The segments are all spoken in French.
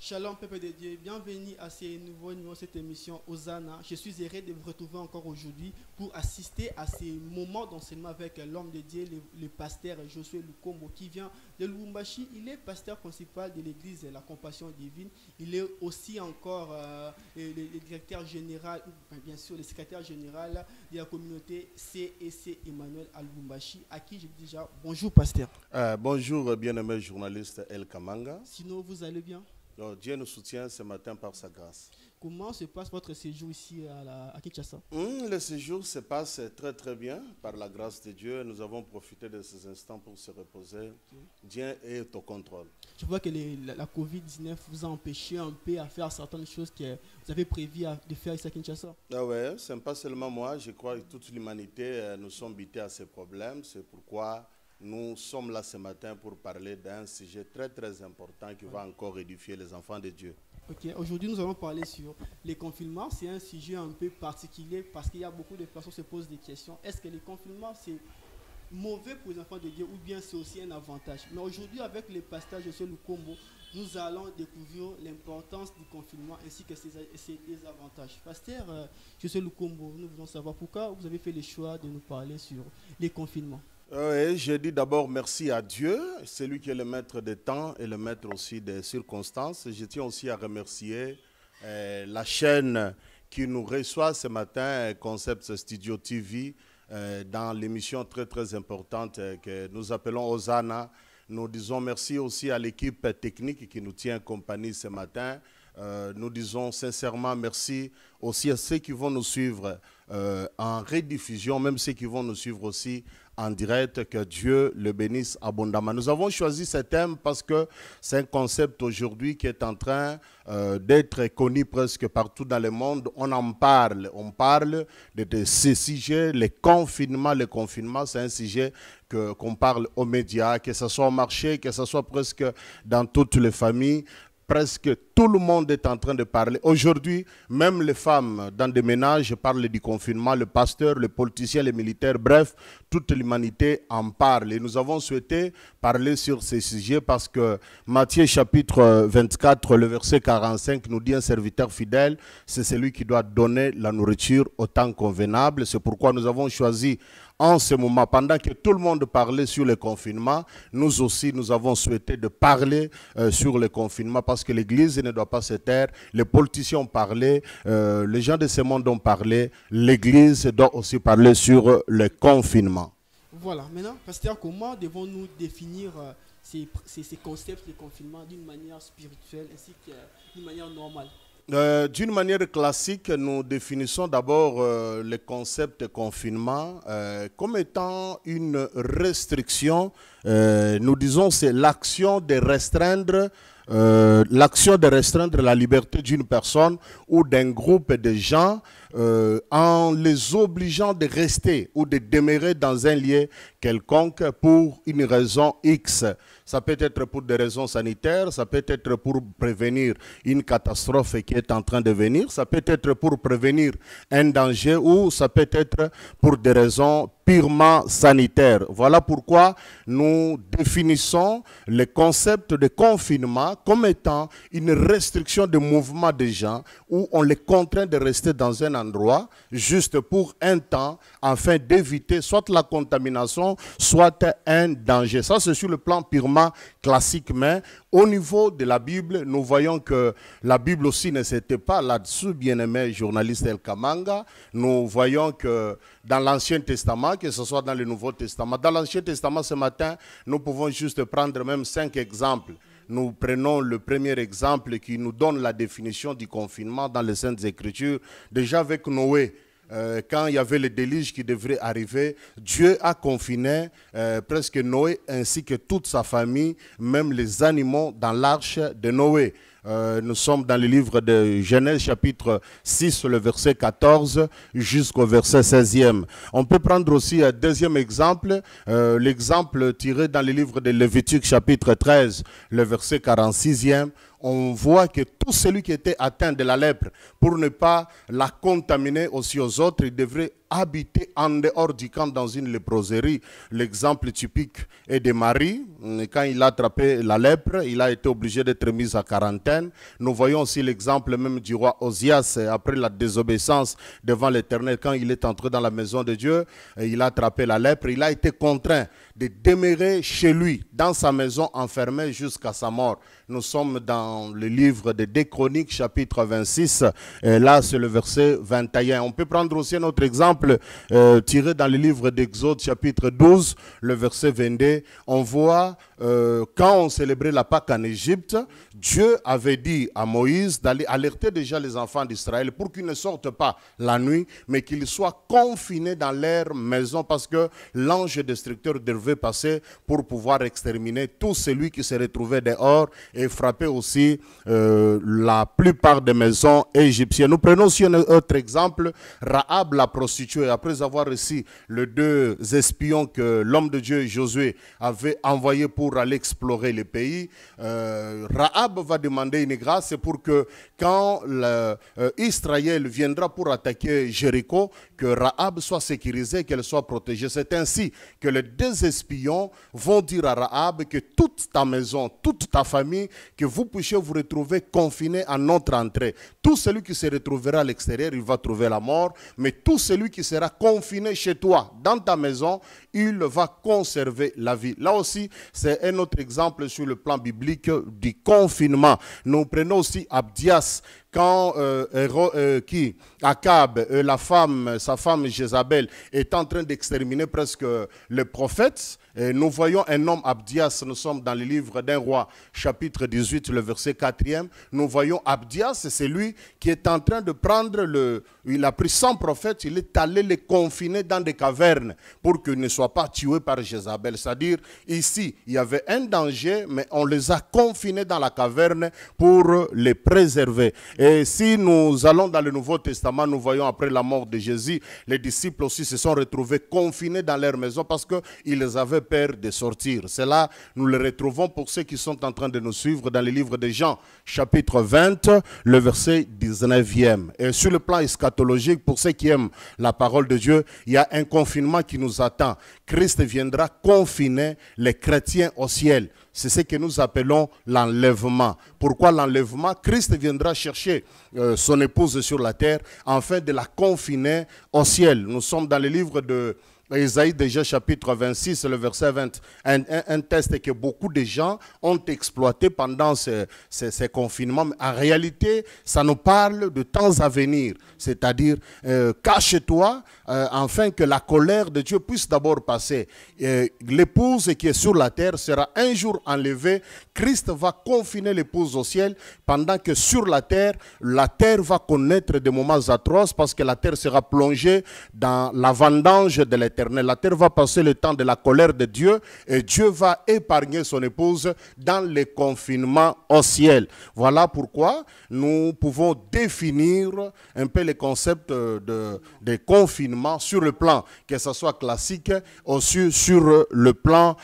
Shalom, peuple de Dieu, bienvenue à ce nouveau numéro de cette émission Hosanna. Je suis heureux de vous retrouver encore aujourd'hui pour assister à ces moments d'enseignement avec l'homme de Dieu, le pasteur Josué Lukombo qui vient de Lubumbashi. Il est pasteur principal de l'église La Compassion Divine. Il est aussi encore le directeur général, bien sûr le secrétaire général de la communauté CEC Emmanuel à Lubumbashi, à qui je dis déjà bonjour pasteur. Bonjour bien-aimé journaliste El Kamanga. Sinon vous allez bien? Dieu nous soutient ce matin par sa grâce. Comment se passe votre séjour ici à Kinshasa? Le séjour se passe très très bien par la grâce de Dieu. Nous avons profité de ces instants pour se reposer. Dieu est au contrôle. Je vois que la Covid-19 vous a empêché un peu à faire certaines choses que vous avez prévu de faire ici à Kinshasa. Oui, ce n'est pas seulement moi. Je crois que toute l'humanité, nous sommes butés à ces problèmes. C'est pourquoi nous sommes là ce matin pour parler d'un sujet très très important qui va encore édifier les enfants de Dieu. Ok, aujourd'hui nous allons parler sur les confinements. C'est un sujet un peu particulier parce qu'il y a beaucoup de personnes qui se posent des questions. Est-ce que les confinements c'est mauvais pour les enfants de Dieu ou bien c'est aussi un avantage? Mais aujourd'hui avec le pasteur Josué Lukombo, nous allons découvrir l'importance du confinement ainsi que ses désavantages. Pasteur Josué Lukombo, nous voulons savoir pourquoi vous avez fait le choix de nous parler sur les confinements. Oui, je dis d'abord merci à Dieu, c'est lui qui est le maître des temps et le maître aussi des circonstances. Je tiens aussi à remercier la chaîne qui nous reçoit ce matin, Concept Studio TV, dans l'émission très très importante que nous appelons Hosanna. Nous disons merci aussi à l'équipe technique qui nous tient compagnie ce matin. Nous disons sincèrement merci aussi à ceux qui vont nous suivre en rediffusion, même ceux qui vont nous suivre aussi en direct. Que Dieu le bénisse abondamment. Nous avons choisi ce thème parce que c'est un concept aujourd'hui qui est en train d'être connu presque partout dans le monde. On en parle, on parle de ces sujets, le confinement, c'est un sujet qu'on parle aux médias, que ce soit au marché, que ce soit presque dans toutes les familles. Presque tout le monde est en train de parler. Aujourd'hui, même les femmes dans des ménages parlent du confinement, le pasteur, les politiciens, les militaires, bref, toute l'humanité en parle. Et nous avons souhaité parler sur ces sujets parce que Matthieu chapitre 24, le verset 45 nous dit un serviteur fidèle, c'est celui qui doit donner la nourriture au temps convenable. C'est pourquoi nous avons choisi en ce moment, pendant que tout le monde parlait sur le confinement, nous aussi, nous avons souhaité de parler sur le confinement parce que l'Église ne doit pas se taire. Les politiciens ont parlé, les gens de ce monde ont parlé. L'Église doit aussi parler sur le confinement. Voilà, maintenant, pasteur, comment devons-nous définir ces concepts de confinement d'une manière spirituelle ainsi que d'une manière normale? D'une manière classique, nous définissons d'abord le concept de confinement comme étant une restriction. Nous disons c'est l'action de restreindre la liberté d'une personne ou d'un groupe de gens en les obligeant de rester ou de demeurer dans un lieu quelconque pour une raison X. Ça peut être pour des raisons sanitaires, ça peut être pour prévenir une catastrophe qui est en train de venir, ça peut être pour prévenir un danger ou ça peut être pour des raisons purement sanitaires. Voilà pourquoi nous définissons le concept de confinement comme étant une restriction de mouvement des gens où on les contraint de rester dans un endroit juste pour un temps afin d'éviter soit la contamination, soit un danger. Ça, c'est sur le plan purement classique, mais au niveau de la Bible, nous voyons que la Bible aussi ne s'était pas là-dessus, bien-aimé journaliste El Kamanga. Nous voyons que dans l'Ancien Testament, que ce soit dans le Nouveau Testament, dans l'Ancien Testament ce matin, nous pouvons juste prendre même 5 exemples. Nous prenons le premier exemple qui nous donne la définition du confinement dans les Saintes Écritures, déjà avec Noé. Quand il y avait le déluge qui devrait arriver, Dieu a confiné presque Noé ainsi que toute sa famille, même les animaux dans l'arche de Noé. Nous sommes dans le livre de Genèse chapitre 6, le verset 14 jusqu'au verset 16e. On peut prendre aussi un deuxième exemple, l'exemple tiré dans le livre de Lévitique chapitre 13, le verset 46e. on voit que tout celui qui était atteint de la lèpre, pour ne pas la contaminer aussi aux autres, il devrait habiter en dehors du camp dans une léproserie. L'exemple typique est de Marie. Quand il a attrapé la lèpre, il a été obligé d'être mis à quarantaine. Nous voyons aussi l'exemple même du roi Osias, après la désobéissance devant l'Éternel, quand il est entré dans la maison de Dieu, il a attrapé la lèpre, il a été contraint de demeurer chez lui, dans sa maison, enfermé jusqu'à sa mort. Nous sommes dans le livre de 2 Chroniques, chapitre 26, et là c'est le verset 21. On peut prendre aussi un autre exemple tiré dans le livre d'Exode, chapitre 12, le verset 22. On voit quand on célébrait la Pâque en Égypte, Dieu avait dit à Moïse d'aller alerter déjà les enfants d'Israël pour qu'ils ne sortent pas la nuit, mais qu'ils soient confinés dans leur maison, parce que l'ange destructeur devait passer pour pouvoir exterminer tout celui qui se retrouvait dehors et frapper aussi la plupart des maisons égyptiennes. Nous prenons aussi un autre exemple, Rahab la prostituée, après avoir reçu les 2 espions que l'homme de Dieu Josué avait envoyés pour aller explorer le pays, Rahab va demander une grâce pour que quand Israël viendra pour attaquer Jéricho, que Rahab soit sécurisée, qu'elle soit protégée. C'est ainsi que les 2 espions vont dire à Rahab que toute ta maison, toute ta famille, que vous puissiez vous retrouver confinés à notre entrée. Tout celui qui se retrouvera à l'extérieur, il va trouver la mort, mais tout celui qui sera confiné chez toi, dans ta maison, il va conserver la vie. Là aussi, c'est un autre exemple sur le plan biblique du confinement. Nous prenons aussi Abdias, quand Akab, sa femme Jézabel, est en train d'exterminer presque les prophètes. Et nous voyons un homme, Abdias, nous sommes dans le livre d'un roi, chapitre 18, le verset 4e. Nous voyons Abdias, c'est lui qui est en train de prendre il a pris 100 prophètes, il est allé les confiner dans des cavernes pour qu'ils ne soient pas tués par Jézabel. C'est-à-dire, ici, il y avait un danger, mais on les a confinés dans la caverne pour les préserver. Et si nous allons dans le Nouveau Testament, nous voyons après la mort de Jésus, les disciples aussi se sont retrouvés confinés dans leur maison parce qu'ils avaient peur de sortir. C'est là, nous le retrouvons pour ceux qui sont en train de nous suivre dans le livre de Jean, chapitre 20, le verset 19e. Et sur le plan eschatologique, pour ceux qui aiment la parole de Dieu, il y a un confinement qui nous attend. Christ viendra confiner les chrétiens au ciel. C'est ce que nous appelons l'enlèvement. Pourquoi l'enlèvement? Christ viendra chercher son épouse sur la terre afin de la confiner au ciel. Nous sommes dans le livre de Ésaïe déjà chapitre 26, le verset 20, un test que beaucoup de gens ont exploité pendant ces confinements. Mais en réalité, ça nous parle de temps à venir, c'est-à-dire cache-toi afin que la colère de Dieu puisse d'abord passer. L'épouse qui est sur la terre sera un jour enlevée. Christ va confiner l'épouse au ciel pendant que sur la terre va connaître des moments atroces parce que la terre sera plongée dans la vendange de l'éternel. La terre va passer le temps de la colère de Dieu et Dieu va épargner son épouse dans le confinement au ciel. Voilà pourquoi nous pouvons définir un peu le concept de confinement sur le plan, que ce soit classique, aussi sur le plan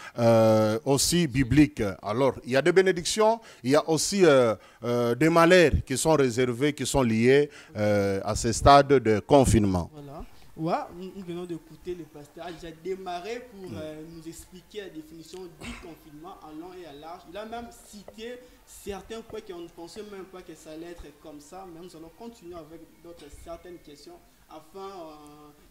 aussi biblique. Alors, il y a des bénédictions, il y a aussi des malheurs qui sont réservés, qui sont liés à ce stade de confinement. Voilà. Ouais, nous venons d'écouter le pasteur. Il a démarré pour nous expliquer la définition du confinement en long et en large. Il a même cité certains points qu'on ne pensait même pas que ça allait être comme ça. Mais nous allons continuer avec certaines questions afin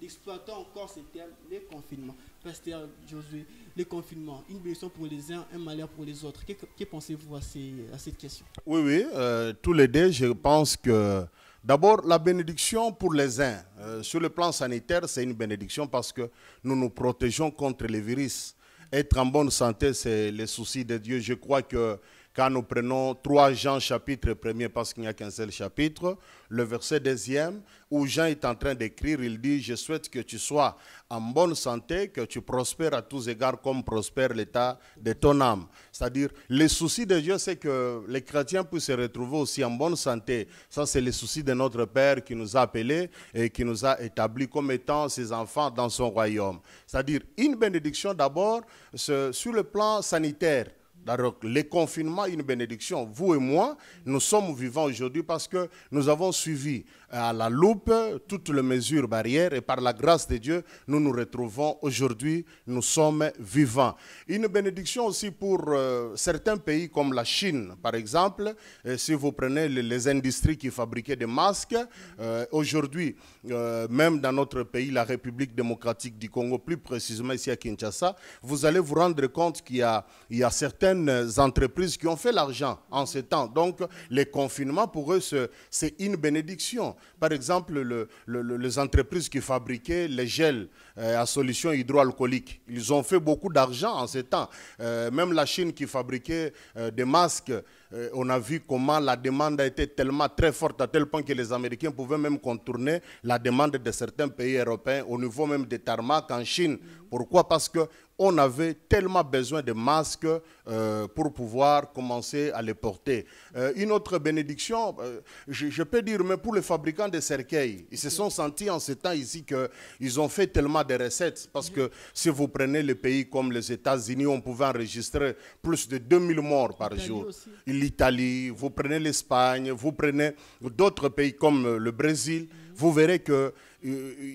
d'exploiter encore ce terme, les confinements. Pasteur Josué, les confinements, une bénédiction pour les uns, un malheur pour les autres. Que pensez-vous à cette question? Oui, tous les deux, je pense que d'abord, la bénédiction pour les uns, sur le plan sanitaire, c'est une bénédiction parce que nous nous protégeons contre les virus. Être en bonne santé, c'est le souci de Dieu. Je crois que quand nous prenons 3 Jean chapitre 1er, parce qu'il n'y a qu'un seul chapitre, le verset 2e, où Jean est en train d'écrire, il dit « Je souhaite que tu sois en bonne santé, que tu prospères à tous égards comme prospère l'état de ton âme. » C'est-à-dire, le souci de Dieu, c'est que les chrétiens puissent se retrouver aussi en bonne santé. Ça, c'est le souci de notre Père qui nous a appelés et qui nous a établis comme étant ses enfants dans son royaume. C'est-à-dire, une bénédiction d'abord sur le plan sanitaire. Alors, les confinements, une bénédiction. Vous et moi, nous sommes vivants aujourd'hui parce que nous avons suivi à la loupe toutes les mesures barrières et par la grâce de Dieu, nous nous retrouvons aujourd'hui, nous sommes vivants. Une bénédiction aussi pour certains pays comme la Chine, par exemple. Si vous prenez les industries qui fabriquaient des masques, aujourd'hui, même dans notre pays, la République démocratique du Congo, plus précisément ici à Kinshasa, vous allez vous rendre compte qu'il y a certaines entreprises qui ont fait l'argent en ce temps. Donc, les confinements, pour eux, c'est une bénédiction. Par exemple, les entreprises qui fabriquaient les gels à solution hydroalcoolique, ils ont fait beaucoup d'argent en ce temps. Même la Chine qui fabriquait des masques, on a vu comment la demande a été tellement très forte à tel point que les Américains pouvaient même contourner la demande de certains pays européens au niveau même des tarmacs en Chine. Pourquoi? Parce qu'on avait tellement besoin de masques pour pouvoir commencer à les porter. Une autre bénédiction, je peux dire, mais pour les fabricants de cercueils, ils se sont sentis en ce temps ici qu'ils ont fait tellement de recettes. Parce que si vous prenez les pays comme les États-Unis, on pouvait enregistrer plus de 2000 morts par jour. L'Italie, vous prenez l'Espagne, vous prenez d'autres pays comme le Brésil, vous verrez qu'il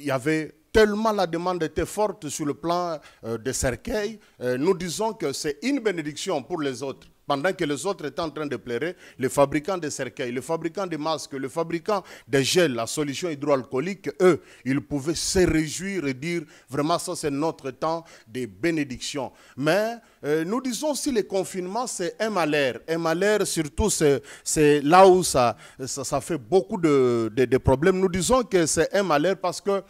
y avait tellement la demande était forte sur le plan des cercueils. Nous disons que c'est une bénédiction pour les autres. Pendant que les autres étaient en train de pleurer, les fabricants de cercueils, les fabricants de masques, les fabricants de gel, la solution hydroalcoolique, eux, ils pouvaient se réjouir et dire vraiment ça c'est notre temps de bénédiction. Mais nous disons aussi les confinements c'est un malheur. Un malheur surtout c'est là où ça fait beaucoup de problèmes. Nous disons que c'est un malheur parce que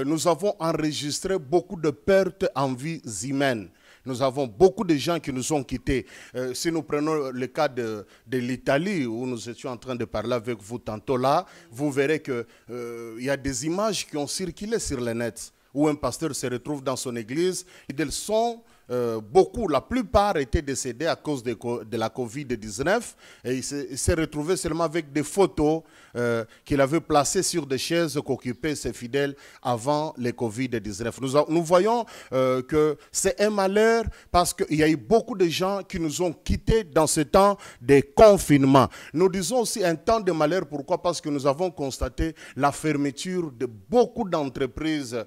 nous avons enregistré beaucoup de pertes en vies humaines. Nous avons beaucoup de gens qui nous ont quittés. Si nous prenons le cas de l'Italie, où nous étions en train de parler avec vous tantôt là, vous verrez qu'il y a des images qui ont circulé sur le net, où un pasteur se retrouve dans son église, et elles sont... beaucoup, la plupart étaient décédés à cause de la Covid-19 et il s'est retrouvé seulement avec des photos qu'il avait placées sur des chaises qu'occupaient ses fidèles avant le Covid-19. Nous voyons que c'est un malheur parce qu'il y a eu beaucoup de gens qui nous ont quittés dans ce temps de confinement. Nous disons aussi un temps de malheur, pourquoi? Parce que nous avons constaté la fermeture de beaucoup d'entreprises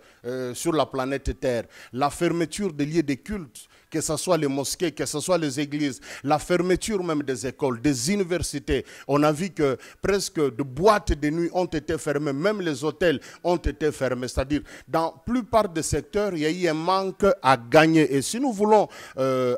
sur la planète Terre, la fermeture des lieux de culte, que ce soit les mosquées, que ce soit les églises, la fermeture même des écoles, des universités. On a vu que presque de boîtes de nuit ont été fermées, même les hôtels ont été fermés. C'est-à-dire, dans la plupart des secteurs, il y a eu un manque à gagner. Et si nous voulons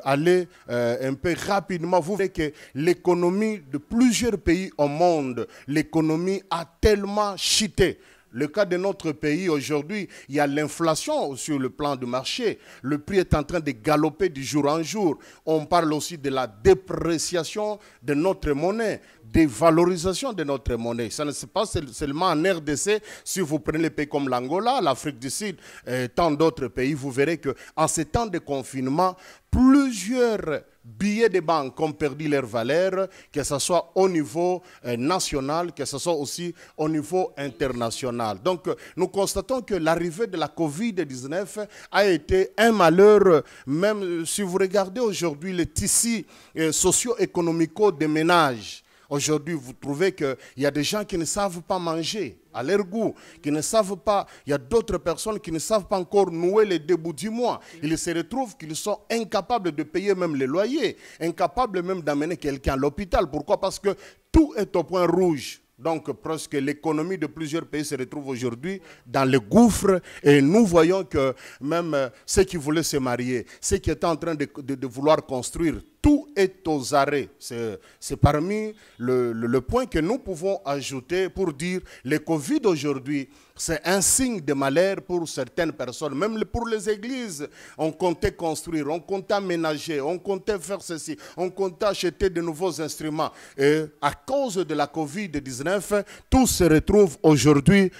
aller un peu rapidement, vous verrez que l'économie de plusieurs pays au monde, l'économie a tellement chuté. Le cas de notre pays aujourd'hui, il y a l'inflation sur le plan du marché. Le prix est en train de galoper du jour en jour. On parle aussi de la dépréciation de notre monnaie, dévalorisation de notre monnaie. Ça ne se passe seulement en RDC. Si vous prenez les pays comme l'Angola, l'Afrique du Sud et tant d'autres pays, vous verrez qu'en ces temps de confinement, plusieurs billets de banque ont perdu leur valeur, que ce soit au niveau national, que ce soit aussi au niveau international. Donc, nous constatons que l'arrivée de la Covid-19 a été un malheur, même si vous regardez aujourd'hui les tissus socio-économiques des ménages. Aujourd'hui, vous trouvez qu'il y a des gens qui ne savent pas manger à leur goût, qui ne savent pas, il y a d'autres personnes qui ne savent pas encore nouer les débuts du mois. Ils se retrouvent qu'ils sont incapables de payer même les loyers, incapables même d'amener quelqu'un à l'hôpital. Pourquoi? Parce que tout est au point rouge. Donc, presque l'économie de plusieurs pays se retrouve aujourd'hui dans le gouffre. Et nous voyons que même ceux qui voulaient se marier, ceux qui étaient en train de vouloir construire, tout est aux arrêts. C'est parmi le point que nous pouvons ajouter pour dire le Covid aujourd'hui, c'est un signe de malheur pour certaines personnes. Même pour les églises, on comptait construire, on comptait aménager, on comptait faire ceci, on comptait acheter de nouveaux instruments. Et à cause de la Covid-19, tout se retrouve aujourd'hui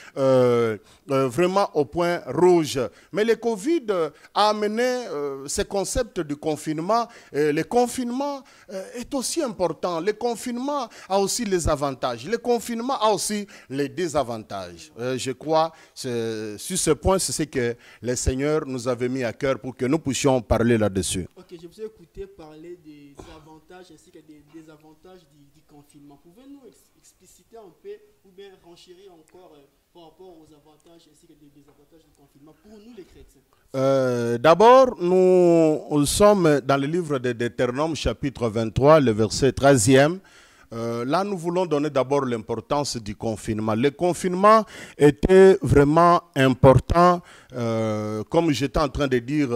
vraiment au point rouge. Mais le Covid a amené ce concept du confinement. Le confinement confinement est aussi important. Le confinement a aussi les avantages. Le confinement a aussi les désavantages. Je crois, sur ce point, c'est ce que le Seigneur nous avait mis à cœur pour que nous puissions parler là-dessus. Ok, je vous ai écouté parler des avantages ainsi que des désavantages du confinement. Pouvez-nous expliciter un peu ou bien renchérir encore par rapport aux avantages ainsi que des désavantages du confinement pour nous les chrétiens? D'abord, nous sommes dans le livre de Deutéronome, chapitre 23, le verset 13e. Là, nous voulons donner d'abord l'importance du confinement. Le confinement était vraiment important, comme j'étais en train de dire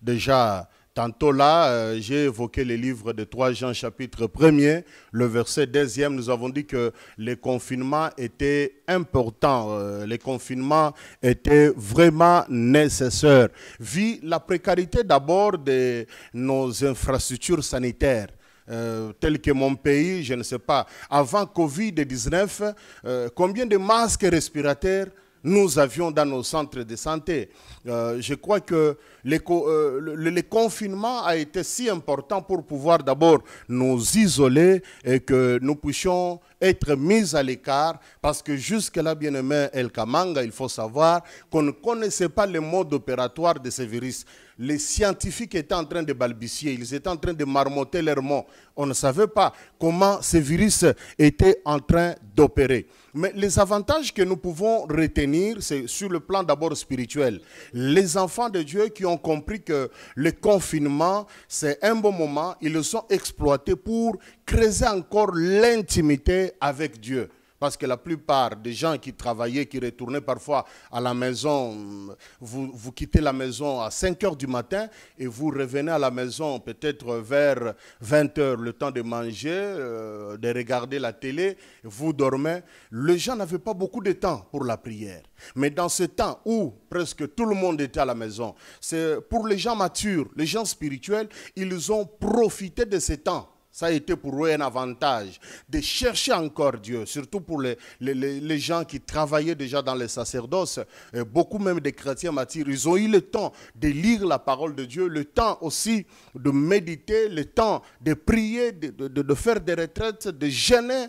déjà tantôt là, j'ai évoqué le livre de 3 Jean chapitre 1er, le verset 2e. Nous avons dit que le confinement était important, le confinement était vraiment nécessaire. Vu la précarité d'abord de nos infrastructures sanitaires, tel que mon pays, je ne sais pas, avant Covid-19, combien de masques respirateurs nous avions dans nos centres de santé. Je crois que le confinement a été si important pour pouvoir d'abord nous isoler et que nous puissions être mis à l'écart, parce que jusque-là, bien-aimé El Kamanga, il faut savoir qu'on ne connaissait pas le mode opératoire de ce virus. Les scientifiques étaient en train de balbutier, ils étaient en train de marmotter leurs mots. On ne savait pas comment ce virus était en train d'opérer. Mais les avantages que nous pouvons retenir, c'est sur le plan d'abord spirituel. Les enfants de Dieu qui ont compris que le confinement, c'est un bon moment, ils le sont exploités pour creuser encore l'intimité avec Dieu. Parce que la plupart des gens qui travaillaient, qui retournaient parfois à la maison, vous quittez la maison à 5 heures du matin et vous revenez à la maison peut-être vers 20 heures, le temps de manger, de regarder la télé, vous dormez. Les gens n'avaient pas beaucoup de temps pour la prière. Mais dans ce temps où presque tout le monde était à la maison, c'est pour les gens matures, les gens spirituels, ils ont profité de ce temps. Ça a été pour eux un avantage de chercher encore Dieu, surtout pour les gens qui travaillaient déjà dans les sacerdoces. Beaucoup même des chrétiens matures, ils ont eu le temps de lire la parole de Dieu, le temps aussi de méditer, le temps de prier, de faire des retraites, de jeûner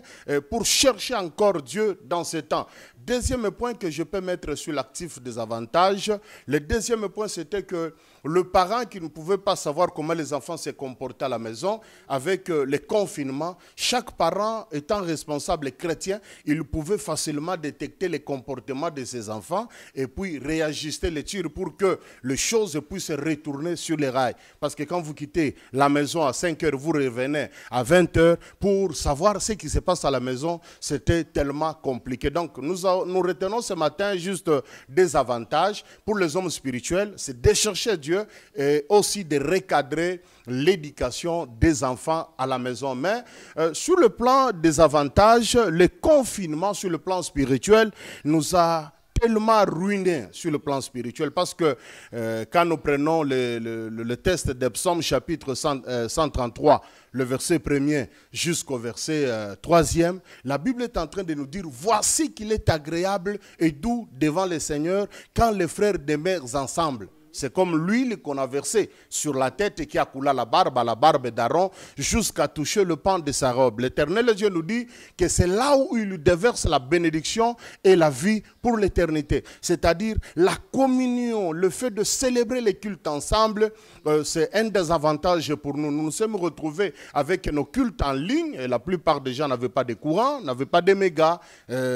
pour chercher encore Dieu dans ce temps. Deuxième point que je peux mettre sur l'actif des avantages, le deuxième point c'était que le parent qui ne pouvait pas savoir comment les enfants se comportaient à la maison, avec le confinement, chaque parent étant responsable chrétien, il pouvait facilement détecter les comportements de ses enfants et puis réajuster les tirs pour que les choses puissent retourner sur les rails. Parce que quand vous quittez la maison à 5 heures, vous revenez à 20 heures, pour savoir ce qui se passe à la maison, c'était tellement compliqué. Donc nous retenons ce matin juste des avantages pour les hommes spirituels, c'est de chercher Dieu et aussi de recadrer l'éducation des enfants à la maison. Mais sur le plan des avantages, le confinement sur le plan spirituel nous a tellement ruiné sur le plan spirituel, parce que quand nous prenons le texte de Psaume chapitre 133, le verset 1er jusqu'au verset 3e, la Bible est en train de nous dire: voici qu'il est agréable et doux devant le Seigneur quand les frères demeurent ensemble. C'est comme l'huile qu'on a versée sur la tête et qui a coulé à la barbe d'Aaron, jusqu'à toucher le pan de sa robe. L'Éternel Dieu nous dit que c'est là où il lui déverse la bénédiction et la vie pour l'éternité. C'est-à-dire la communion, le fait de célébrer les cultes ensemble, c'est un des avantages pour nous. Nous nous sommes retrouvés avec nos cultes en ligne et la plupart des gens n'avaient pas de courant, n'avaient pas de mégas.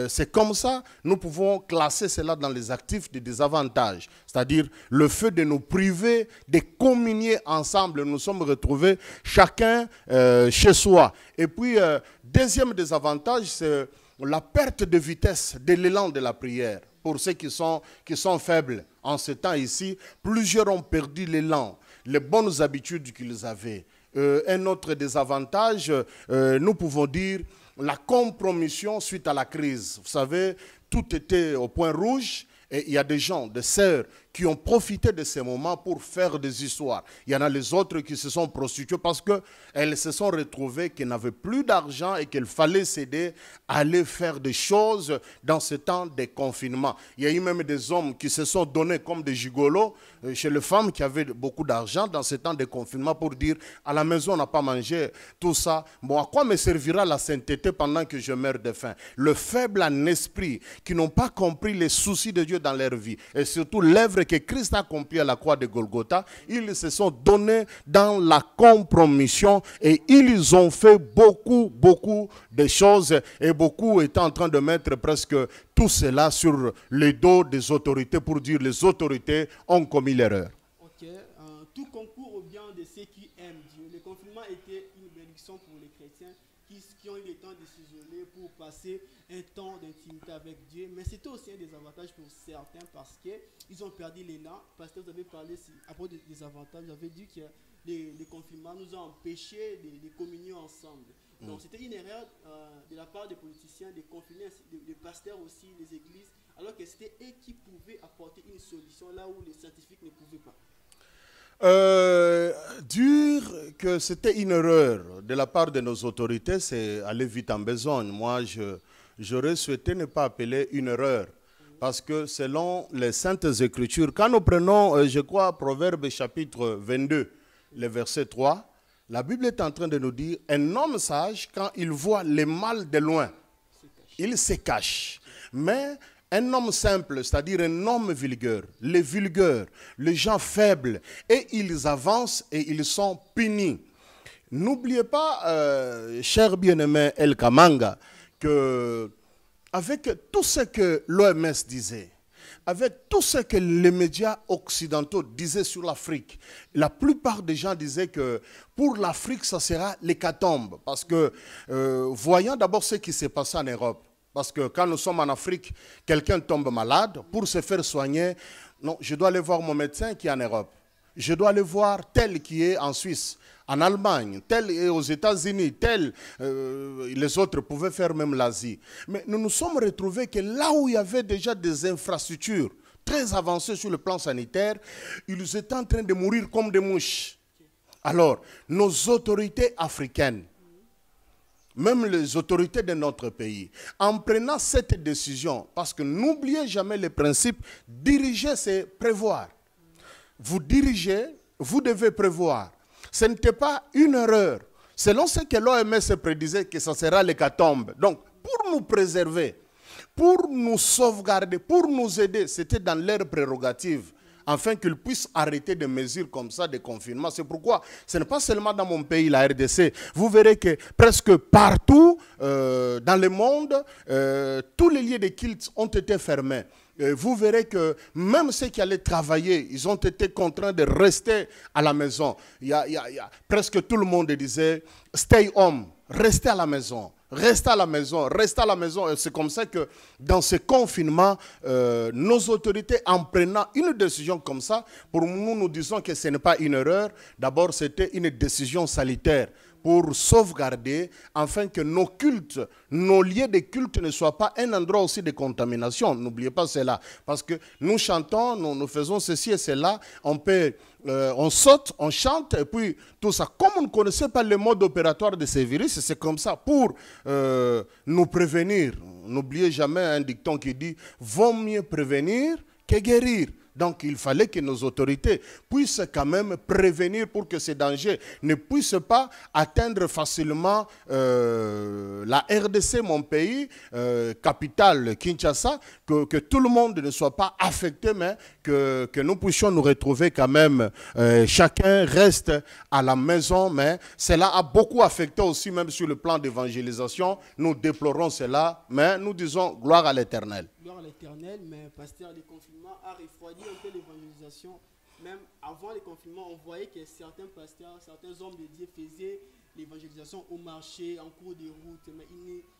C'est comme ça, nous pouvons classer cela dans les actifs des désavantages. C'est-à-dire le fait de nous priver de communier ensemble. Nous sommes retrouvés chacun chez soi. Et puis, deuxième désavantage, c'est la perte de vitesse de l'élan de la prière. Pour ceux qui sont faibles en ce temps ici, plusieurs ont perdu l'élan, les bonnes habitudes qu'ils avaient. Un autre désavantage, nous pouvons dire la compromission suite à la crise. Vous savez, tout était au point rouge. Et il y a des gens, des sœurs, qui ont profité de ces moments pour faire des histoires. Il y en a les autres qui se sont prostituées parce qu'elles se sont retrouvées qu'elles n'avaient plus d'argent et qu'il fallait s'aider à aller faire des choses dans ce temps de confinement. Il y a eu même des hommes qui se sont donnés comme des gigolos chez les femmes qui avaient beaucoup d'argent dans ce temps de confinement pour dire à la maison on n'a pas mangé, tout ça. Bon, à quoi me servira la sainteté pendant que je meurs de faim? Le faible en esprit, qui n'ont pas compris les soucis de Dieu dans leur vie, et surtout l'œuvre que Christ a accomplie à la croix de Golgotha, ils se sont donnés dans la compromission et ils ont fait beaucoup de choses, et beaucoup étaient en train de mettre presque tout cela sur le dos des autorités pour dire les autorités ont commis l'erreur. Ok, tout concourt au bien de ceux qui aiment Dieu. Le confinement était une bénédiction pour les chrétiens qui ont eu le temps de s'isoler pour passer un temps d'intimité avec Dieu. Mais c'était aussi un désavantage pour certains parce qu'ils ont perdu l'élan. Parce que vous avez parlé à propos des avantages, vous avez dit que les confinements nous ont empêché de communier ensemble. Donc c'était une erreur de la part des politiciens de confiner des pasteurs aussi, les églises, alors que c'était eux qui pouvaient apporter une solution là où les scientifiques ne pouvaient pas. Dire que c'était une erreur de la part de nos autorités, c'est aller vite en besogne. Moi, j'aurais souhaité ne pas appeler une erreur. Parce que selon les Saintes Écritures, quand nous prenons, je crois, Proverbe chapitre 22, le verset 3, la Bible est en train de nous dire, un homme sage, quand il voit le mal de loin, il se cache. Mais un homme simple, c'est-à-dire un homme vulgaire, les vulgaires, les gens faibles, et ils avancent et ils sont punis. N'oubliez pas, cher bien-aimé El Kamanga, que avec tout ce que l'OMS disait, avec tout ce que les médias occidentaux disaient sur l'Afrique, la plupart des gens disaient que pour l'Afrique, ça sera l'hécatombe. Parce que, voyant d'abord ce qui s'est passé en Europe, parce que quand nous sommes en Afrique, quelqu'un tombe malade, pour se faire soigner, non, je dois aller voir mon médecin qui est en Europe. Je dois aller voir tel qui est en Suisse, en Allemagne, tel est aux États-Unis, tel les autres pouvaient faire même l'Asie. Mais nous nous sommes retrouvés que là où il y avait déjà des infrastructures très avancées sur le plan sanitaire, ils étaient en train de mourir comme des mouches. Alors, nos autorités africaines, même les autorités de notre pays, en prenant cette décision, parce que n'oubliez jamais le principe, diriger c'est prévoir. Vous dirigez, vous devez prévoir. Ce n'était pas une erreur. Selon ce que l'OMS prédisait que ça sera l'hécatombe. Donc, pour nous préserver, pour nous sauvegarder, pour nous aider, c'était dans leur prérogative, afin qu'ils puissent arrêter des mesures comme ça de confinement. C'est pourquoi ce n'est pas seulement dans mon pays, la RDC. Vous verrez que presque partout dans le monde, tous les lieux de culte ont été fermés. Vous verrez que même ceux qui allaient travailler, ils ont été contraints de rester à la maison. Presque tout le monde disait « stay home », restez à la maison. Restez à la maison, restez à la maison. C'est comme ça que dans ce confinement, nos autorités, en prenant une décision comme ça, pour nous, nous disons que ce n'est pas une erreur. D'abord, c'était une décision sanitaire pour sauvegarder, afin que nos cultes, nos lieux de culte ne soient pas un endroit aussi de contamination. N'oubliez pas cela. Parce que nous chantons, nous faisons ceci et cela, on saute, on chante, et puis tout ça. Comme on ne connaissait pas le mode opératoire de ces virus, c'est comme ça, pour nous prévenir. N'oubliez jamais un dicton qui dit « vaut mieux prévenir que guérir ». Donc, il fallait que nos autorités puissent quand même prévenir pour que ces dangers ne puissent pas atteindre facilement la RDC, mon pays, capitale Kinshasa, que tout le monde ne soit pas affecté, mais que nous puissions nous retrouver quand même, chacun reste à la maison, mais cela a beaucoup affecté aussi, même sur le plan d'évangélisation. Nous déplorons cela, mais nous disons gloire à l'Éternel. Gloire à l'Éternel, mais pasteur, le confinement a refroidi un peu l'évangélisation. Même avant le confinement, on voyait que certains pasteurs, certains hommes de Dieu faisaient l'évangélisation au marché, en cours de route, mais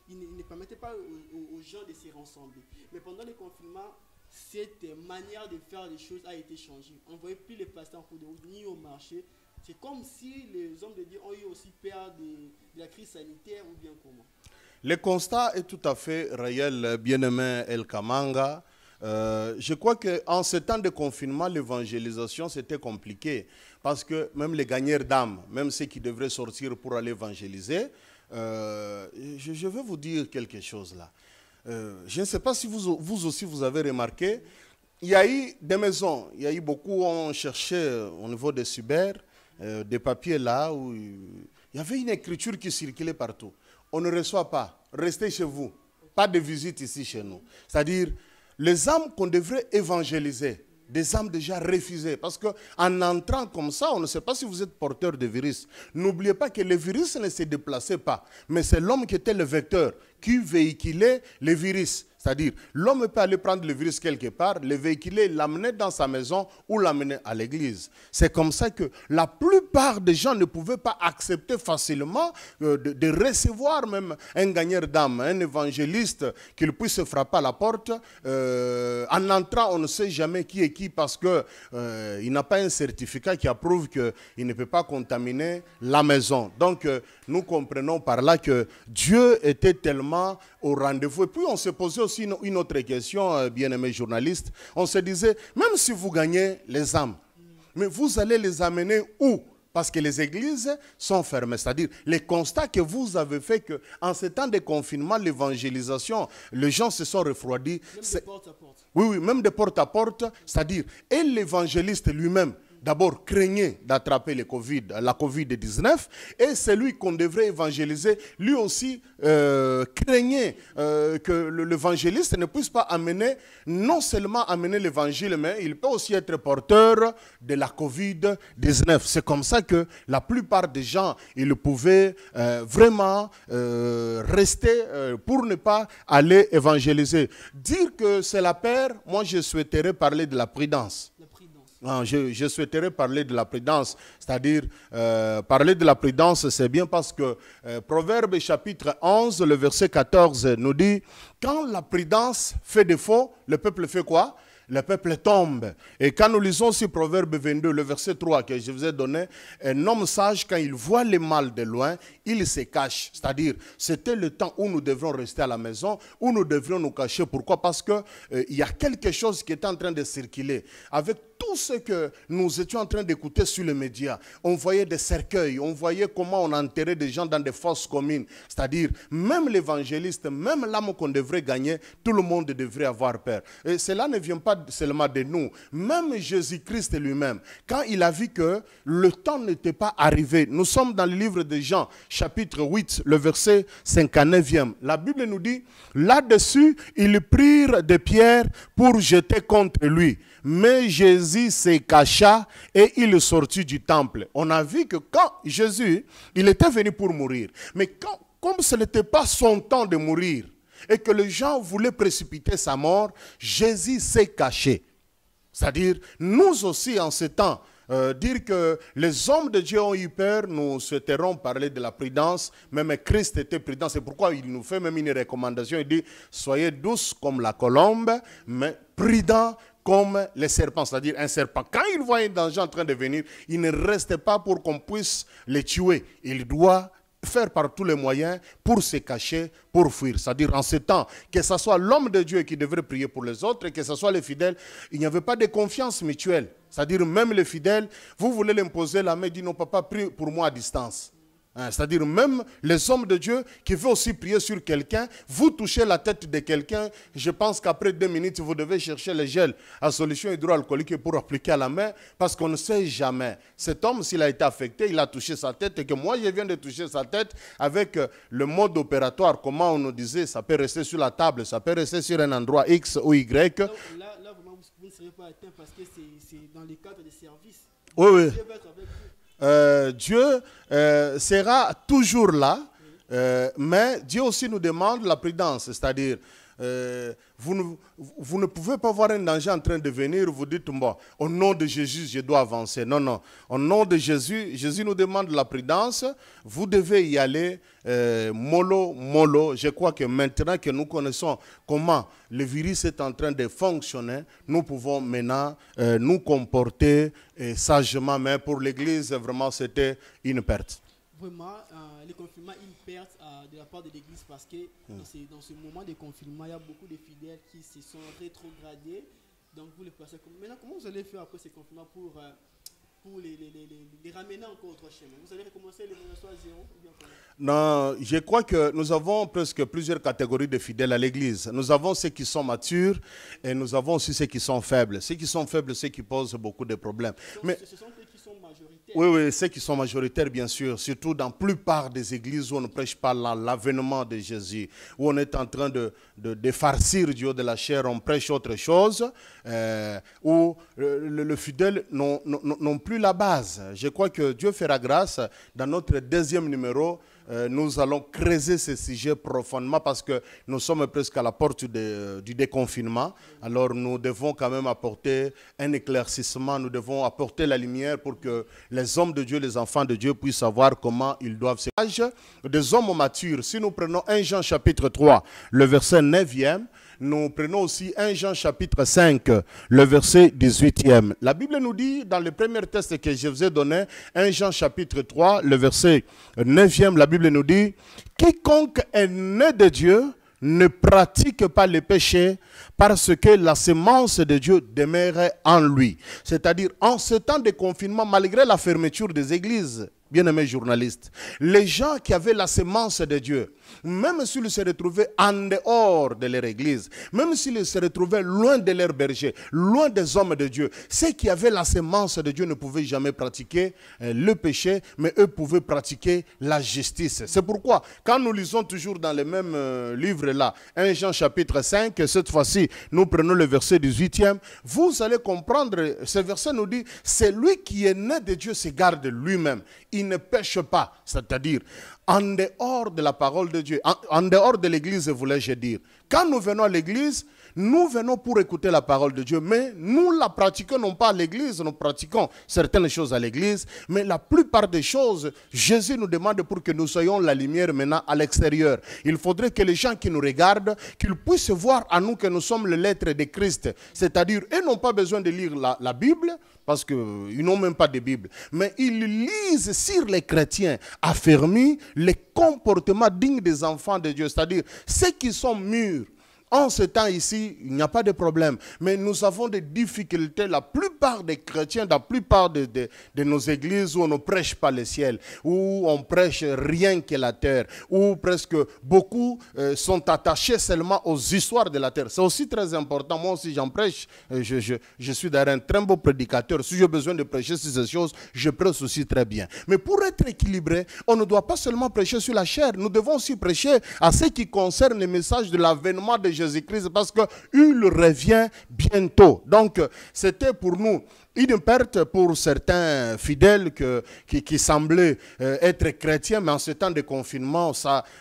ils ne permettaient pas aux gens de se rassembler. Mais pendant le confinement, cette manière de faire les choses a été changée. On ne voyait plus les pasteurs en cours de route, ni au marché. C'est comme si les hommes de Dieu ont eu aussi peur de la crise sanitaire, ou bien comment? Le constat est tout à fait réel, bien-aimé El Kamanga. Je crois qu'en ce temps de confinement, l'évangélisation, c'était compliqué. Parce que même les gagneurs d'âmes, même ceux qui devraient sortir pour aller évangéliser, je vais vous dire quelque chose là. Je ne sais pas si vous aussi vous avez remarqué, il y a eu des maisons, il y a eu beaucoup, on cherchait au niveau des cyber, des papiers là où il y avait une écriture qui circulait partout. On ne reçoit pas, restez chez vous, pas de visite ici chez nous. C'est-à-dire, les âmes qu'on devrait évangéliser, des âmes déjà refusées. Parce qu'en entrant comme ça, on ne sait pas si vous êtes porteur de virus. N'oubliez pas que le virus ne se déplaçait pas, mais c'est l'homme qui était le vecteur, qui véhiculait le virus. C'est-à-dire, l'homme peut aller prendre le virus quelque part, le véhiculer, l'amener dans sa maison ou l'amener à l'église. C'est comme ça que la plupart des gens ne pouvaient pas accepter facilement de recevoir même un gagneur d'âme, un évangéliste, qu'il puisse frapper à la porte. En entrant, on ne sait jamais qui est qui parce qu'il n'a pas un certificat qui approuve qu'il ne peut pas contaminer la maison. Donc, nous comprenons par là que Dieu était tellement au rendez-vous. Et puis, on se posait aussi une autre question, bien-aimés journalistes. On se disait, même si vous gagnez les âmes, mais vous allez les amener où? Parce que les églises sont fermées. C'est-à-dire, les constats que vous avez fait qu'en ces temps de confinement, l'évangélisation, les gens se sont refroidis. Même de porte à porte. Oui, même de porte à porte. C'est-à-dire, et l'évangéliste lui-même, d'abord craignait d'attraper la COVID-19 et celui qu'on devrait évangéliser, lui aussi craignait que l'évangéliste ne puisse pas amener, non seulement amener l'évangile, mais il peut aussi être porteur de la COVID-19. C'est comme ça que la plupart des gens, ils pouvaient vraiment rester pour ne pas aller évangéliser. Dire que c'est la peur, moi je souhaiterais parler de la prudence. Je souhaiterais parler de la prudence, c'est-à-dire parler de la prudence, c'est bien parce que Proverbe chapitre 11, le verset 14 nous dit, quand la prudence fait défaut, le peuple fait quoi? Le peuple tombe. Et quand nous lisons aussi Proverbe 22, le verset 3 que je vous ai donné, un homme sage, quand il voit le mal de loin, il se cache. C'est-à-dire, c'était le temps où nous devions rester à la maison, où nous devions nous cacher. Pourquoi? Parce qu'il y a quelque chose qui est en train de circuler. Avec tout ce que nous étions en train d'écouter sur les médias, on voyait des cercueils, on voyait comment on enterrait des gens dans des fosses communes. C'est-à-dire, même l'évangéliste, même l'âme qu'on devrait gagner, tout le monde devrait avoir peur. Et cela ne vient pas seulement de nous. Même Jésus-Christ lui-même, quand il a vu que le temps n'était pas arrivé, nous sommes dans le livre de Jean, chapitre 8, le verset 59e. La Bible nous dit, là-dessus, ils prirent des pierres pour jeter contre lui. Mais Jésus se cacha et il sortit du temple. On a vu que quand Jésus, il était venu pour mourir, mais comme ce n'était pas son temps de mourir, et que les gens voulaient précipiter sa mort, Jésus s'est caché. C'est-à-dire, nous aussi en ce temps, dire que les hommes de Dieu ont eu peur, nous souhaiterons parler de la prudence. Même Christ était prudent, c'est pourquoi il nous fait même une recommandation. Il dit, soyez douces comme la colombe, mais prudents comme les serpents, c'est-à-dire un serpent. Quand il voit un danger en train de venir, il ne reste pas pour qu'on puisse le tuer. Il doit faire par tous les moyens pour se cacher, pour fuir. C'est-à-dire en ce temps, que ce soit l'homme de Dieu qui devrait prier pour les autres, que ce soit les fidèles, il n'y avait pas de confiance mutuelle. C'est-à-dire même les fidèles, vous voulez l'imposer la main, dit non papa, prie pour moi à distance. C'est-à-dire même les hommes de Dieu qui veulent aussi prier sur quelqu'un, vous touchez la tête de quelqu'un, je pense qu'après 2 minutes, vous devez chercher le gel à solution hydroalcoolique pour appliquer à la main, parce qu'on ne sait jamais. Cet homme, s'il a été affecté, il a touché sa tête, et que moi, je viens de toucher sa tête avec le mode opératoire, comment on nous disait, ça peut rester sur la table, ça peut rester sur un endroit X ou Y. Là vous ne serez pas atteint parce que c'est dans le cadre des services. Oui. Dieu va être avec vous. Dieu sera toujours là, mais Dieu aussi nous demande la prudence, c'est-à-dire vous ne pouvez pas voir un danger en train de venir, vous dites, bon, au nom de Jésus, je dois avancer. Non, au nom de Jésus, Jésus nous demande la prudence, vous devez y aller mollo. Je crois que maintenant que nous connaissons comment le virus est en train de fonctionner, nous pouvons maintenant nous comporter sagement, mais pour l'Église, vraiment, c'était une perte. Vraiment, le confinement, une perte de la part de l'Église parce que dans ce moment de confinement, il y a beaucoup de fidèles qui se sont rétrogradés. Donc, vous les passez comme... Maintenant, comment vous allez faire après ce confinement pour pour les ramener encore au droit chemin? Vous allez recommencer les monastères à zéro ou bien comment? Non, je crois que nous avons presque plusieurs catégories de fidèles à l'Église. Nous avons ceux qui sont matures et nous avons aussi ceux qui sont faibles. Ceux qui sont faibles, ceux qui posent beaucoup de problèmes. Donc, ce sont ceux qui sont majoritaires. Oui, oui, ceux qui sont majoritaires, bien sûr. Surtout dans la plupart des églises où on ne prêche pas l'avènement de Jésus, où on est en train de farcir du haut de la chair, on prêche autre chose, où le fidèle n'ont plus la base. Je crois que Dieu fera grâce. Dans notre deuxième numéro, nous allons creuser ce sujet profondément parce que nous sommes presque à la porte du déconfinement. Alors nous devons quand même apporter un éclaircissement, nous devons apporter la lumière pour que les hommes de Dieu, les enfants de Dieu puissent savoir comment ils doivent se faire. Des hommes matures, si nous prenons 1 Jean chapitre 3, le verset 9e, nous prenons aussi 1 Jean chapitre 5, le verset 18e. La Bible nous dit, dans le premier texte que je vous ai donné, 1 Jean chapitre 3, le verset 9e, la Bible nous dit, « Quiconque est né de Dieu ne pratique pas le péché parce que la semence de Dieu demeure en lui. » C'est-à-dire, en ce temps de confinement, malgré la fermeture des églises, bien-aimés journalistes, les gens qui avaient la semence de Dieu, même s'ils se retrouvaient en dehors de leur église, même s'ils se retrouvaient loin de leur berger, loin des hommes de Dieu, ceux qui avaient la semence de Dieu ne pouvaient jamais pratiquer le péché, mais eux pouvaient pratiquer la justice. C'est pourquoi, quand nous lisons toujours dans les mêmes livres-là, 1 Jean chapitre 5, cette fois-ci, nous prenons le verset 18e, vous allez comprendre, ce verset nous dit, celui qui est né de Dieu se garde lui-même. Il ne pêche pas, c'est-à-dire en dehors de la parole de Dieu, en dehors de l'église, voulais-je dire. Quand nous venons à l'église, nous venons pour écouter la parole de Dieu, mais nous la pratiquons non pas à l'église, nous pratiquons certaines choses à l'église, mais la plupart des choses, Jésus nous demande pour que nous soyons la lumière maintenant à l'extérieur. Il faudrait que les gens qui nous regardent, qu'ils puissent voir à nous que nous sommes les lettres de Christ, c'est-à-dire, ils n'ont pas besoin de lire la Bible, parce qu'ils n'ont même pas de Bible, mais ils lisent sur les chrétiens affermis les comportements dignes des enfants de Dieu, c'est-à-dire ceux qui sont mûrs. En ce temps ici, il n'y a pas de problème. Mais nous avons des difficultés. La plupart des chrétiens, la plupart de nos églises où on ne prêche pas le ciel, où on prêche rien que la terre, où presque beaucoup sont attachés seulement aux histoires de la terre. C'est aussi très important. Moi aussi, j'en prêche. Je suis d'ailleurs un très beau prédicateur. Si j'ai besoin de prêcher sur ces choses, je prêche aussi très bien. Mais pour être équilibré, on ne doit pas seulement prêcher sur la chair. Nous devons aussi prêcher à ce qui concerne le message de l'avènement de Jésus-Christ parce qu'il revient bientôt. Donc, c'était pour nous une perte pour certains fidèles qui semblaient être chrétiens, mais en ce temps de confinement,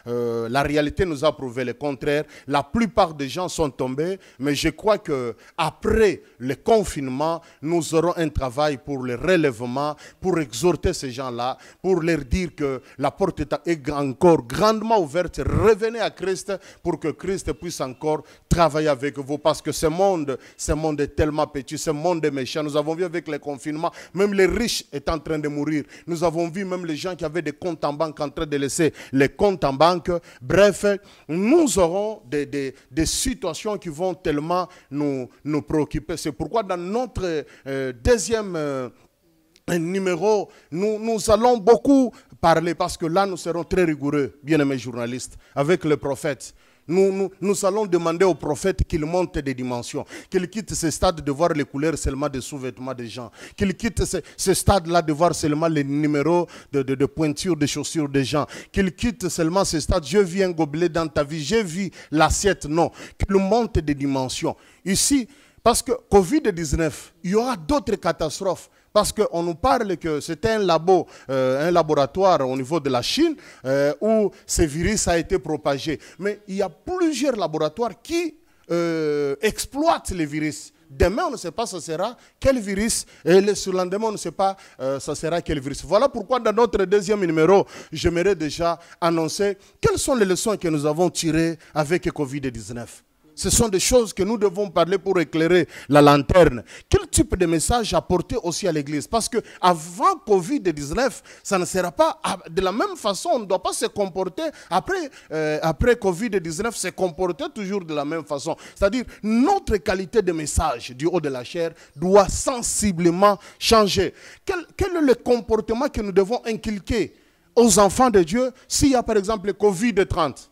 la réalité nous a prouvé le contraire. La plupart des gens sont tombés, mais je crois qu'après le confinement, nous aurons un travail pour le relèvement, pour exhorter ces gens-là, pour leur dire que la porte est encore grandement ouverte. Revenez à Christ pour que Christ puisse encore travailler avec vous, parce que ce monde est tellement petit, ce monde est méchant. Nous avons vu avec les confinements, même les riches étaient en train de mourir. Nous avons vu même les gens qui avaient des comptes en banque en train de laisser les comptes en banque. Bref, nous aurons des situations qui vont tellement nous préoccuper. C'est pourquoi dans notre deuxième numéro, nous allons beaucoup parler, parce que là nous serons très rigoureux, bien-aimés journalistes, avec le prophète. Nous allons demander au prophète qu'il monte des dimensions, qu'il quitte ce stade de voir les couleurs seulement des sous-vêtements des gens, qu'il quitte ce stade-là de voir seulement les numéros de pointure des chaussures des gens, qu'il quitte seulement ce stade, je vis un gobelet dans ta vie, j'ai vu l'assiette, non, qu'il monte des dimensions. Ici, parce que Covid-19, il y aura d'autres catastrophes. Parce qu'on nous parle que c'était un laboratoire au niveau de la Chine où ce virus a été propagé. Mais il y a plusieurs laboratoires qui exploitent les virus. Demain, on ne sait pas ce sera quel virus, et le surlendemain, on ne sait pas ce sera quel virus. Voilà pourquoi dans notre deuxième numéro, j'aimerais déjà annoncer quelles sont les leçons que nous avons tirées avec le Covid-19. Ce sont des choses que nous devons parler pour éclairer la lanterne. Quel type de message apporter aussi à l'église? Parce que avant Covid-19, ça ne sera pas de la même façon. On ne doit pas se comporter après Covid-19, se comporter toujours de la même façon. C'est-à-dire, notre qualité de message du haut de la chair doit sensiblement changer. Quel est le comportement que nous devons inculquer aux enfants de Dieu s'il y a par exemple le Covid-30?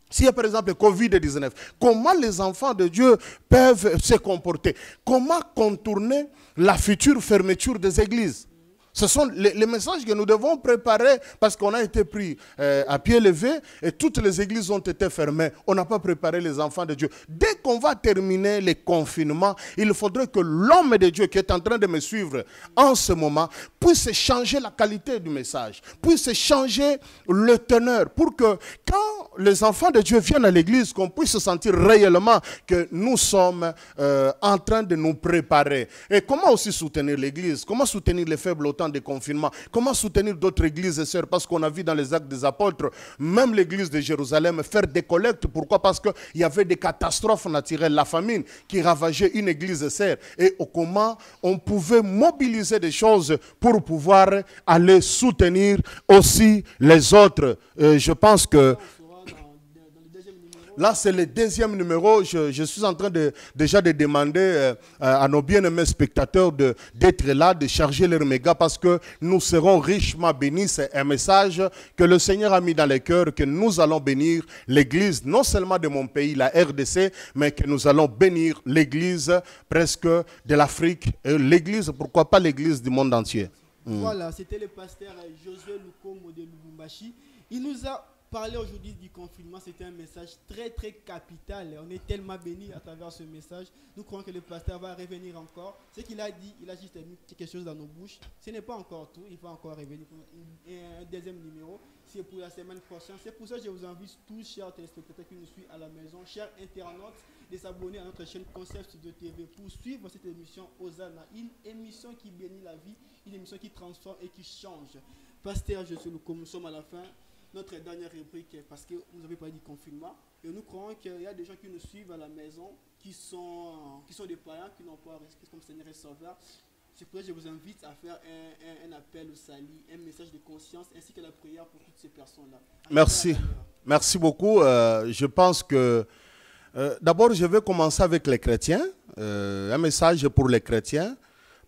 S'il y a par exemple le Covid-19, comment les enfants de Dieu peuvent se comporter? Comment contourner la future fermeture des églises? Ce sont les messages que nous devons préparer parce qu'on a été pris à pied levé et toutes les églises ont été fermées. On n'a pas préparé les enfants de Dieu. Dès qu'on va terminer les confinements, il faudrait que l'homme de Dieu qui est en train de me suivre en ce moment puisse changer la qualité du message, puisse changer le teneur pour que quand les enfants de Dieu viennent à l'église, qu'on puisse sentir réellement que nous sommes en train de nous préparer. Et comment aussi soutenir l'église? Comment soutenir les faibles au temps de confinement? Comment soutenir d'autres églises et sœurs? Parce qu'on a vu dans les actes des apôtres, même l'église de Jérusalem faire des collectes. Pourquoi? Parce qu'il y avait des catastrophes naturelles, la famine qui ravageait une église et sœurs. Et comment on pouvait mobiliser des choses pour pouvoir aller soutenir aussi les autres. Je pense que là, c'est le deuxième numéro. Je suis en train déjà de demander à nos bien-aimés spectateurs d'être là, de charger leurs mégas parce que nous serons richement bénis. C'est un message que le Seigneur a mis dans les cœurs, que nous allons bénir l'église, non seulement de mon pays, la RDC, mais que nous allons bénir l'église presque de l'Afrique. Et l'église, pourquoi pas l'église du monde entier. Voilà, c'était le pasteur Josué Lukombo de Lubumbashi. Il nous a parler aujourd'hui du confinement, c'était un message très très capital. On est tellement bénis à travers ce message. Nous croyons que le pasteur va revenir encore. Ce qu'il a dit, il a juste mis quelque chose dans nos bouches. Ce n'est pas encore tout. Il va encore revenir pour un deuxième numéro. C'est pour la semaine prochaine. C'est pour ça que je vous invite tous, chers téléspectateurs qui nous suivent à la maison, chers internautes, de s'abonner à notre chaîne Concept Studio TV pour suivre cette émission Hosanna. Une émission qui bénit la vie, une émission qui transforme et qui change. Pasteur, nous sommes à la fin. Notre dernière rubrique, parce que vous avez parlé du confinement, et nous croyons qu'il y a des gens qui nous suivent à la maison, qui sont des païens, qui n'ont pas respecté comme Seigneur et Sauveur. C'est pour ça que je vous invite à faire un appel au salut, un message de conscience, ainsi que la prière pour toutes ces personnes-là. Merci. Merci beaucoup. Je pense que, d'abord, je vais commencer avec les chrétiens, un message pour les chrétiens.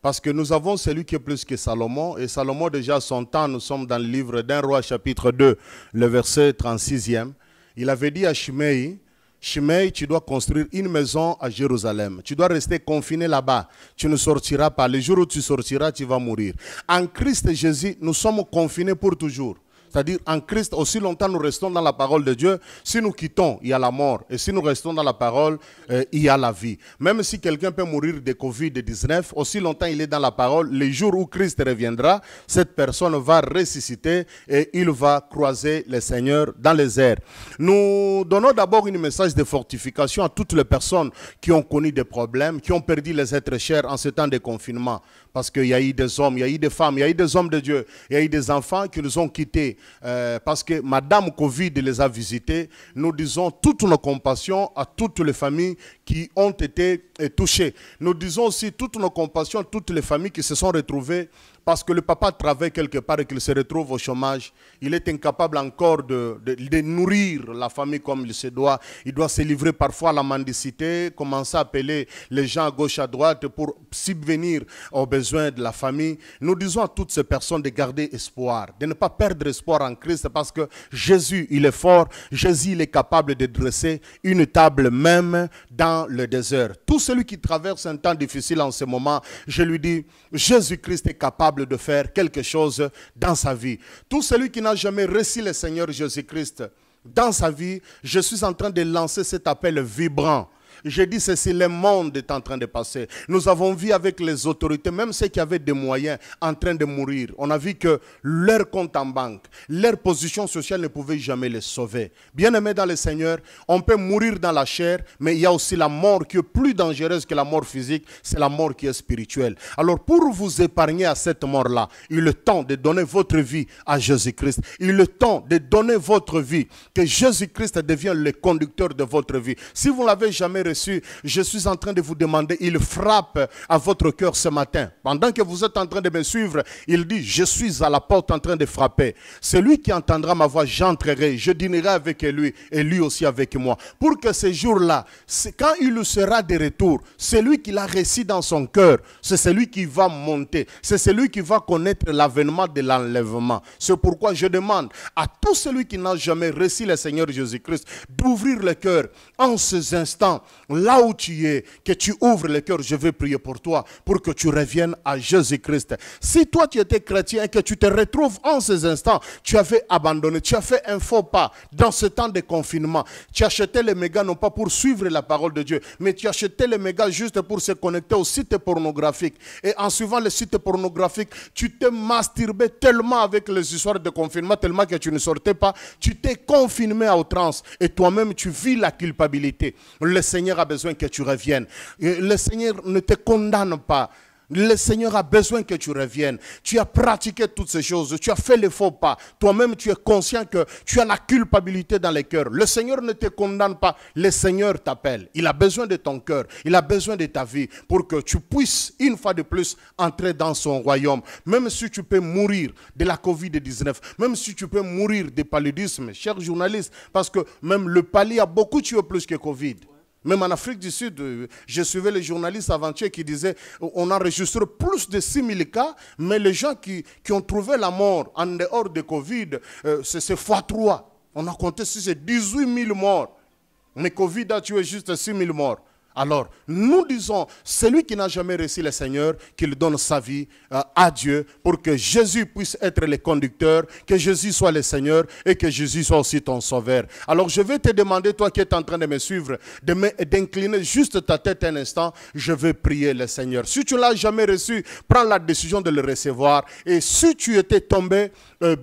Parce que nous avons celui qui est plus que Salomon. Et Salomon, déjà à son temps, nous sommes dans le livre d'un roi, chapitre 2, le verset 36e. Il avait dit à Shimei, Shimei, tu dois construire une maison à Jérusalem. Tu dois rester confiné là-bas. Tu ne sortiras pas. Le jour où tu sortiras, tu vas mourir. En Christ Jésus, nous sommes confinés pour toujours. C'est-à-dire, en Christ, aussi longtemps nous restons dans la parole de Dieu, si nous quittons, il y a la mort. Et si nous restons dans la parole, il y a la vie. Même si quelqu'un peut mourir de Covid-19, aussi longtemps il est dans la parole, le jour où Christ reviendra, cette personne va ressusciter et il va croiser le Seigneur dans les airs. Nous donnons d'abord un message de fortification à toutes les personnes qui ont connu des problèmes, qui ont perdu les êtres chers en ce temps de confinement. Parce qu'il y a eu des hommes, il y a eu des femmes, il y a eu des hommes de Dieu, il y a eu des enfants qui nous ont quittés. Parce que Madame Covid les a visités. Nous disons toute nos compassions à toutes les familles qui ont été touchées. Nous disons aussi toutes nos compassions à toutes les familles qui se sont retrouvées parce que le papa travaille quelque part et qu'il se retrouve au chômage. Il est incapable encore de nourrir la famille comme il se doit. Il doit se livrer parfois à la mendicité, commencer à appeler les gens à gauche, à droite pour subvenir aux besoins de la famille. Nous disons à toutes ces personnes de garder espoir, de ne pas perdre espoir en Christ parce que Jésus, il est fort. Jésus, il est capable de dresser une table même dans le désert. Tout celui qui traverse un temps difficile en ce moment, je lui dis, Jésus-Christ est capable de faire quelque chose dans sa vie. Tout celui qui n'a jamais reçu le Seigneur Jésus-Christ dans sa vie, je suis en train de lancer cet appel vibrant. J'ai dit ceci, le monde est en train de passer. Nous avons vu avec les autorités, même ceux qui avaient des moyens, en train de mourir. On a vu que leur compte en banque, leur position sociale ne pouvait jamais les sauver. Bien-aimés dans le Seigneur, on peut mourir dans la chair, mais il y a aussi la mort qui est plus dangereuse que la mort physique, c'est la mort qui est spirituelle. Alors pour vous épargner à cette mort-là, il est le temps de donner votre vie à Jésus-Christ. Il est le temps de donner votre vie, que Jésus-Christ devienne le conducteur de votre vie. Si vous ne l'avez jamais reçu, je suis en train de vous demander, il frappe à votre cœur ce matin. Pendant que vous êtes en train de me suivre, il dit, je suis à la porte en train de frapper. Celui qui entendra ma voix, j'entrerai, je dînerai avec lui et lui aussi avec moi. Pour que ce jour-là, quand il sera de retour, celui qui l'a reçu dans son cœur, c'est celui qui va monter. C'est celui qui va connaître l'avènement de l'enlèvement. C'est pourquoi je demande à tout celui qui n'a jamais reçu le Seigneur Jésus-Christ d'ouvrir le cœur en ces instants, là où tu es, que tu ouvres le cœur. Je vais prier pour toi, pour que tu reviennes à Jésus-Christ. Si toi tu étais chrétien et que tu te retrouves en ces instants, tu avais abandonné, tu as fait un faux pas dans ce temps de confinement. Tu achetais les mégas non pas pour suivre la parole de Dieu, mais tu achetais les mégas juste pour se connecter aux sites pornographiques. Et en suivant les sites pornographiques, tu t'es masturbé tellement avec les histoires de confinement, tellement que tu ne sortais pas, tu t'es confiné à outrance et toi-même tu vis la culpabilité. Le Seigneur a besoin que tu reviennes. Le Seigneur ne te condamne pas. Le Seigneur a besoin que tu reviennes. Tu as pratiqué toutes ces choses. Tu as fait les faux pas. Toi-même, tu es conscient que tu as la culpabilité dans le cœur. Le Seigneur ne te condamne pas. Le Seigneur t'appelle. Il a besoin de ton cœur. Il a besoin de ta vie pour que tu puisses, une fois de plus, entrer dans son royaume. Même si tu peux mourir de la COVID-19, même si tu peux mourir de paludisme, cher journaliste, parce que même le palu a beaucoup tué plus que Covid. Même en Afrique du Sud, je suivais les journalistes avant-hier qui disaient on a enregistré plus de 6000 cas, mais les gens qui ont trouvé la mort en dehors de Covid, c'est x3. On a compté sur ces 18 000 morts. Mais Covid a tué juste 6 000 morts. Alors, nous disons, celui qui n'a jamais reçu le Seigneur, qu'il donne sa vie à Dieu pour que Jésus puisse être le conducteur, que Jésus soit le Seigneur et que Jésus soit aussi ton sauveur. Alors, je vais te demander, toi qui es en train de me suivre, d'incliner juste ta tête un instant. Je vais prier le Seigneur. Si tu ne l'as jamais reçu, prends la décision de le recevoir. Et si tu étais tombé,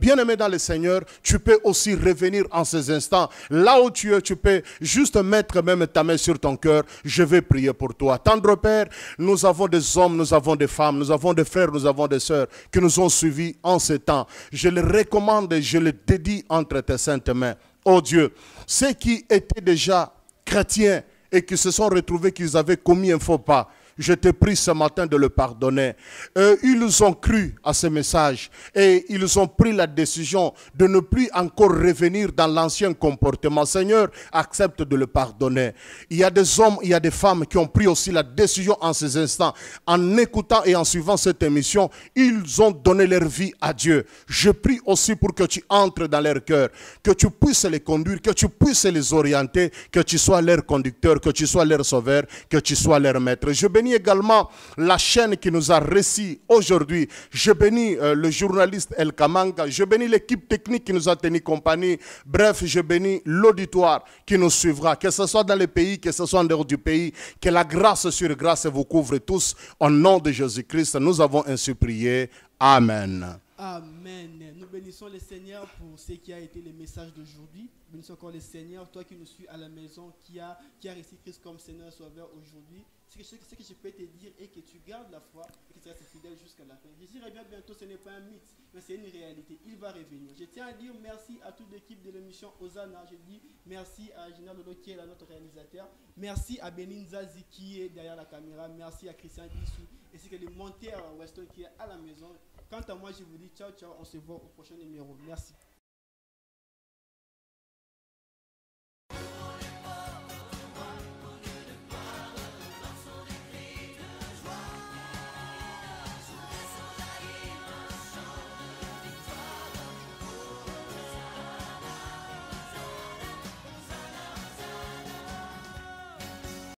bien-aimé dans le Seigneur, tu peux aussi revenir en ces instants. Là où tu es, tu peux juste mettre même ta main sur ton cœur. Je vais prier pour toi. Tendre Père, nous avons des hommes, nous avons des femmes, nous avons des frères, nous avons des sœurs qui nous ont suivis en ce temps. Je les recommande et je les dédie entre tes saintes mains. Oh Dieu, ceux qui étaient déjà chrétiens et qui se sont retrouvés qu'ils avaient commis un faux pas, je te prie ce matin de le pardonner. Ils ont cru à ce message et ils ont pris la décision de ne plus encore revenir dans l'ancien comportement. Seigneur, accepte de le pardonner. Il y a des hommes, il y a des femmes qui ont pris aussi la décision en ces instants. En écoutant et en suivant cette émission, ils ont donné leur vie à Dieu. Je prie aussi pour que tu entres dans leur cœur, que tu puisses les conduire, que tu puisses les orienter, que tu sois leur conducteur, que tu sois leur sauveur, que tu sois leur maître. Je bénis également la chaîne qui nous a reçus aujourd'hui. Je bénis le journaliste El Kamanga. Je bénis l'équipe technique qui nous a tenu compagnie. Bref, je bénis l'auditoire qui nous suivra. Que ce soit dans le pays, que ce soit en dehors du pays. Que la grâce sur grâce vous couvre tous. Au nom de Jésus-Christ, nous avons ainsi prié. Amen. Amen. Nous bénissons le Seigneur pour ce qui a été le message d'aujourd'hui. Bénissons encore le Seigneur, toi qui nous suis à la maison, qui a reçu Christ comme Seigneur et Sauveur aujourd'hui. Ce que je peux te dire est que tu gardes la foi et que tu restes fidèle jusqu'à la fin. Jésus revient bientôt, ce n'est pas un mythe, mais c'est une réalité. Il va revenir. Je tiens à dire merci à toute l'équipe de l'émission Hosanna. Je dis merci à Gina Lolo qui est là, notre réalisateur. Merci à Benin Zazi qui est derrière la caméra. Merci à Christian Bissou ainsi que le monteur Weston qui est à la maison. Quant à moi, je vous dis ciao, ciao. On se voit au prochain numéro. Merci.